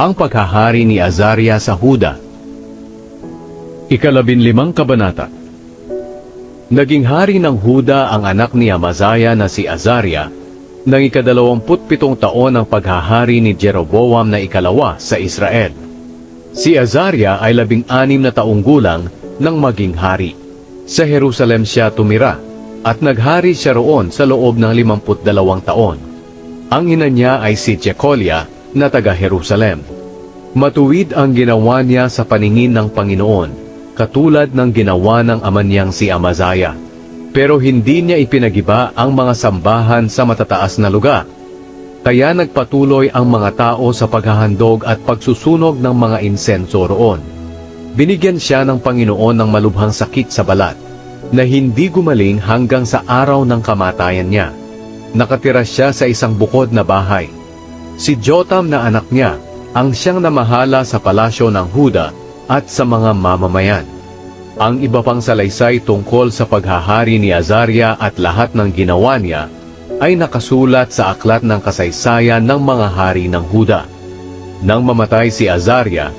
Ang paghahari ni Azaria sa Huda. 15 kabanata. Naging hari ng Huda ang anak ni Amazaya na si Azaria, nang 27 taon ng paghahari ni Jeroboam na ikalawa sa Israel. Si Azaria ay 16 na taong gulang nang maging hari. Sa Jerusalem siya tumira, at naghari siya roon sa loob ng 52 taon. Ang ina niya ay si Jecolia na taga Jerusalem. Matuwid ang ginawa niya sa paningin ng Panginoon, katulad ng ginawa ng ama niyang si Amazaya. Pero hindi niya ipinagiba ang mga sambahan sa matataas na lugar. Kaya nagpatuloy ang mga tao sa paghahandog at pagsusunog ng mga insenso roon. Binigyan siya ng Panginoon ng malubhang sakit sa balat, na hindi gumaling hanggang sa araw ng kamatayan niya. Nakatira siya sa isang bukod na bahay. Si Jotam na anak niya ang siyang namahala sa palasyo ng Huda at sa mga mamamayan. Ang iba pang salaysay tungkol sa paghahari ni Azaria at lahat ng ginawa niya ay nakasulat sa aklat ng kasaysayan ng mga hari ng Huda. Nang mamatay si Azaria,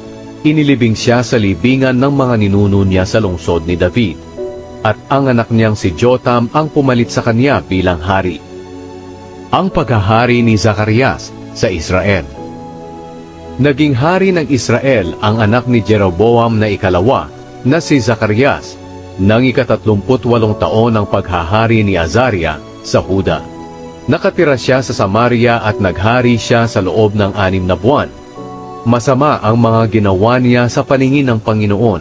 inilibing siya sa libingan ng mga ninuno niya sa lungsod ni David, at ang anak niyang si Jotam ang pumalit sa kanya bilang hari. Ang paghahari ni Zacarias sa Israel. Naging hari ng Israel ang anak ni Jeroboam na ikalawa na si Zacarias nang 38 taon ng paghahari ni Azaria sa Huda. Nakatira siya sa Samaria at naghari siya sa loob ng 6 na buwan. Masama ang mga ginawa niya sa paningin ng Panginoon,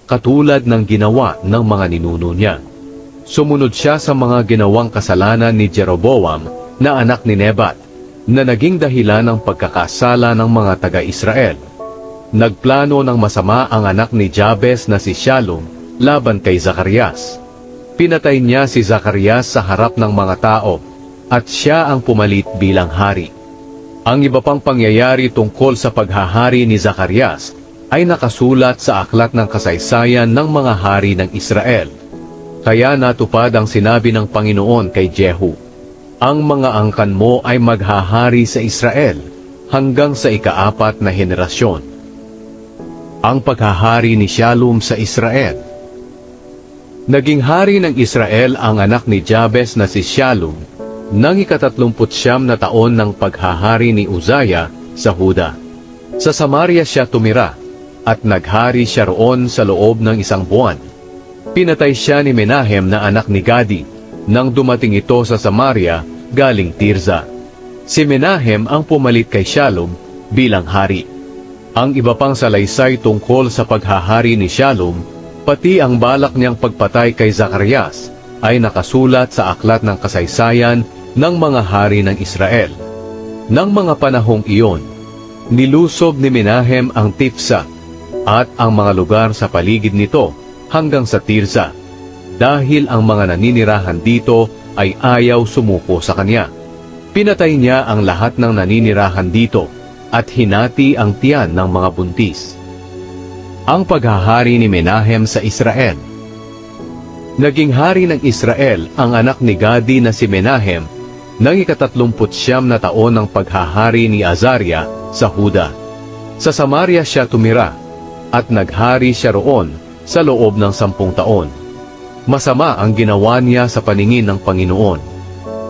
katulad ng ginawa ng mga ninuno niya. Sumunod siya sa mga ginawang kasalanan ni Jeroboam na anak ni Nebat, na naging dahilan ng pagkakasala ng mga taga-Israel. Nagplano ng masama ang anak ni Jabes na si Shallum laban kay Zacarias. Pinatay niya si Zacarias sa harap ng mga tao, at siya ang pumalit bilang hari. Ang iba pang pangyayari tungkol sa paghahari ni Zacarias ay nakasulat sa aklat ng kasaysayan ng mga hari ng Israel. Kaya natupad ang sinabi ng Panginoon kay Jehu, "Ang mga angkan mo ay maghahari sa Israel hanggang sa ika-4 na henerasyon." Ang paghahari ni Shallum sa Israel. Naging hari ng Israel ang anak ni Jabes na si Shallum nang 39 na taon ng paghahari ni Uzziah sa Huda. Sa Samaria siya tumira, at naghari siya roon sa loob ng 1 buwan. Pinatay siya ni Menahem na anak ni Gadi, nang dumating ito sa Samaria galing Tirza. Si Menahem ang pumalit kay Shallum bilang hari. Ang iba pang salaysay tungkol sa paghahari ni Shallum, pati ang balak niyang pagpatay kay Zacarias, ay nakasulat sa aklat ng kasaysayan ng mga hari ng Israel. Nang mga panahong iyon, nilusob ni Menahem ang Tifsa at ang mga lugar sa paligid nito hanggang sa Tirza, dahil ang mga naninirahan dito ay ayaw sumuko sa kanya. Pinatay niya ang lahat ng naninirahan dito at hinati ang tiyan ng mga buntis. Ang paghahari ni Menahem sa Israel. Naging hari ng Israel ang anak ni Gadi na si Menahem nang 39 na taon ng paghahari ni Azaria sa Huda. Sa Samaria siya tumira, at naghari siya roon sa loob ng 10 taon. Masama ang ginawa niya sa paningin ng Panginoon.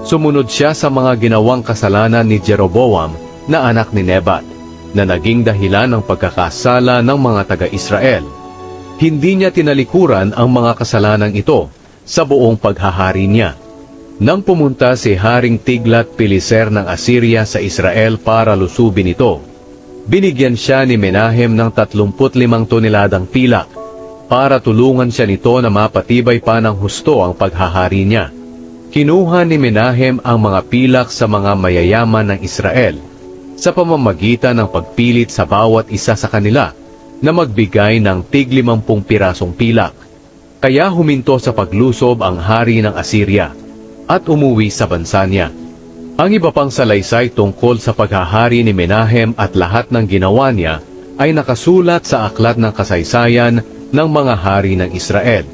Sumunod siya sa mga ginawang kasalanan ni Jeroboam na anak ni Nebat, na naging dahilan ng pagkakasala ng mga taga-Israel. Hindi niya tinalikuran ang mga kasalanan ito sa buong paghahari niya. Nang pumunta si Haring Tiglat-Pileser ng Assyria sa Israel para lusubin ito, binigyan siya ni Menahem ng 35 toneladang pilak para tulungan siya nito na mapatibay pa ng husto ang paghahari niya. Kinuha ni Menahem ang mga pilak sa mga mayayaman ng Israel sa pamamagitan ng pagpilit sa bawat isa sa kanila na magbigay ng tig-50 pirasong pilak. Kaya huminto sa paglusob ang hari ng Assyria at umuwi sa bansa niya. Ang iba pang salaysay tungkol sa paghahari ni Menahem at lahat ng ginawa niya ay nakasulat sa aklat ng kasaysayan ng mga hari ng Israel.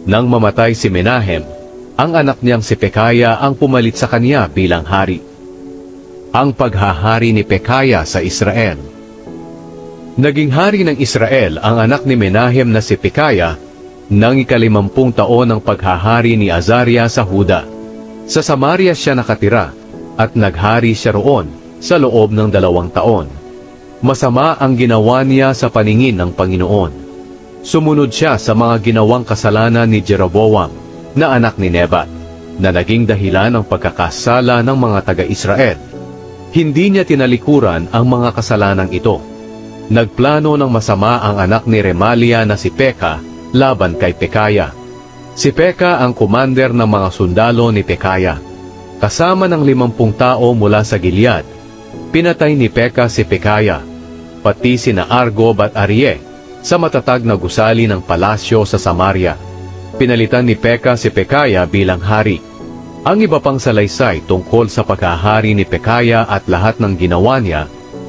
Nang mamatay si Menahem, ang anak niyang si Pekaya ang pumalit sa kanya bilang hari. Ang paghahari ni Pekaya sa Israel. Naging hari ng Israel ang anak ni Menahem na si Pekaya nang ika-50 taon ng paghahari ni Azaria sa Huda. Sa Samaria siya nakatira at naghari siya roon sa loob ng 2 taon. Masama ang ginawa niya sa paningin ng Panginoon. Sumunod siya sa mga ginawang kasalanan ni Jeroboam na anak ni Nebat, na naging dahilan ng pagkakasala ng mga taga-Israel. Hindi niya tinalikuran ang mga kasalanang ito. Nagplano ng masama ang anak ni Remalia na si Peka laban kay Pekaya. Si Peka ang commander ng mga sundalo ni Pekaya. Kasama ng 50 tao mula sa Gilead, pinatay ni Peka si Pekaya, pati sina Argob at Arie, sa matatag na gusali ng palasyo sa Samaria. Pinalitan ni Peka si Pekaya bilang hari. Ang iba pang salaysay tungkol sa paghahari ni Pekaya at lahat ng ginawa niya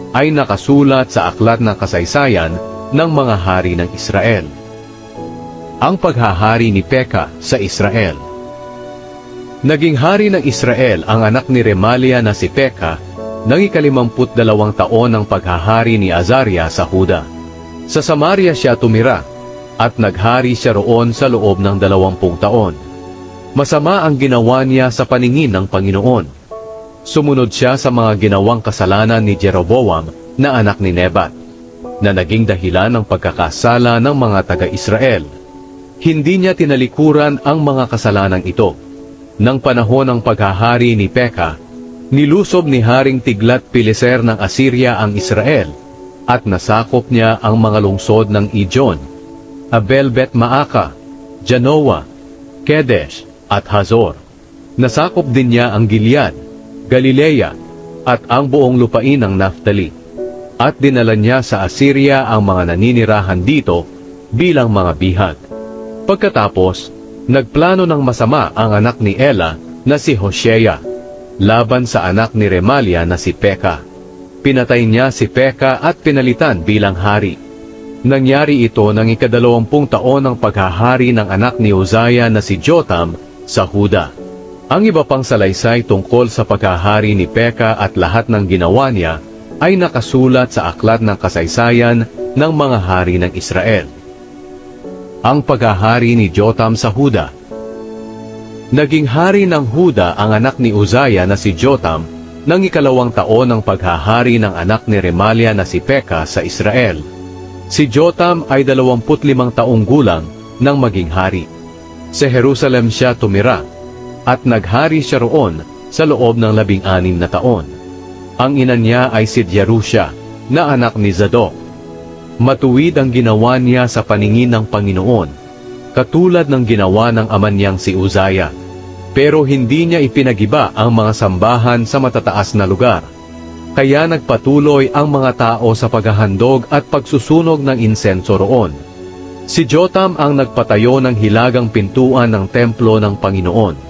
ay nakasulat sa aklat ng kasaysayan ng mga hari ng Israel. Ang paghahari ni Peka sa Israel. Naging hari ng Israel ang anak ni Remalia na si Peka nang ika-52 taon ng paghahari ni Azaria sa Huda. Sa Samaria siya tumira at naghari siya roon sa loob ng 20 taon. Masama ang ginawa niya sa paningin ng Panginoon. Sumunod siya sa mga ginawang kasalanan ni Jeroboam na anak ni Nebat, na naging dahilan ng pagkakasala ng mga taga-Israel. Hindi niya tinalikuran ang mga kasalanang ito. Nang panahon ng paghahari ni Peka, nilusob ni Haring Tiglat-Pileser ng Assyria ang Israel, at nasakop niya ang mga lungsod ng Ijon, Abel-Bet-Maaka, Janoa, Kedesh, at Hazor. Nasakop din niya ang Gilead, Galilea, at ang buong lupain ng Naphtali. At dinala niya sa Assyria ang mga naninirahan dito bilang mga bihag. Pagkatapos, nagplano ng masama ang anak ni Ela na si Hoshea, laban sa anak ni Remalia na si Peka. Pinatay niya si Peka at pinalitan bilang hari. Nangyari ito ng ika-20 taon ng paghahari ng anak ni Uzziah na si Jotam sa Huda. Ang iba pang salaysay tungkol sa paghahari ni Peka at lahat ng ginawa niya ay nakasulat sa aklat ng kasaysayan ng mga hari ng Israel. Ang paghahari ni Jotam sa Huda. Naging hari ng Huda ang anak ni Uzziah na si Jotam nang ika-2 taon ng paghahari ng anak ni Remalia na si Peka sa Israel. Si Jotam ay 25 taong gulang nang maging hari. Sa Jerusalem siya tumira, at naghari siya roon sa loob ng 16 na taon. Ang ina niya ay si Jerusha, na anak ni Zadok. Matuwid ang ginawa niya sa paningin ng Panginoon, katulad ng ginawa ng ama niyang si Uzziah. Pero hindi niya ipinagiba ang mga sambahan sa matataas na lugar. Kaya nagpatuloy ang mga tao sa paghahandog at pagsusunog ng insenso roon. Si Jotam ang nagpatayo ng hilagang pintuan ng templo ng Panginoon.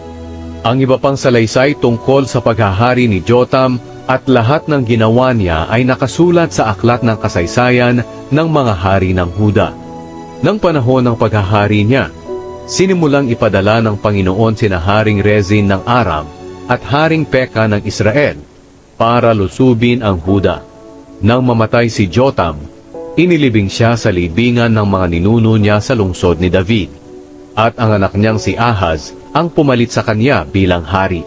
Ang iba pang salaysay tungkol sa paghahari ni Jotam at lahat ng ginawa niya ay nakasulat sa aklat ng kasaysayan ng mga hari ng Huda. Nang panahon ng paghahari niya, sinimulang ipadala ng Panginoon sina Haring Rezin ng Aram at Haring Peka ng Israel para lusubin ang Huda. Nang mamatay si Jotam, inilibing siya sa libingan ng mga ninuno niya sa lungsod ni David, at ang anak niyang si Ahaz ang pumalit sa kanya bilang hari.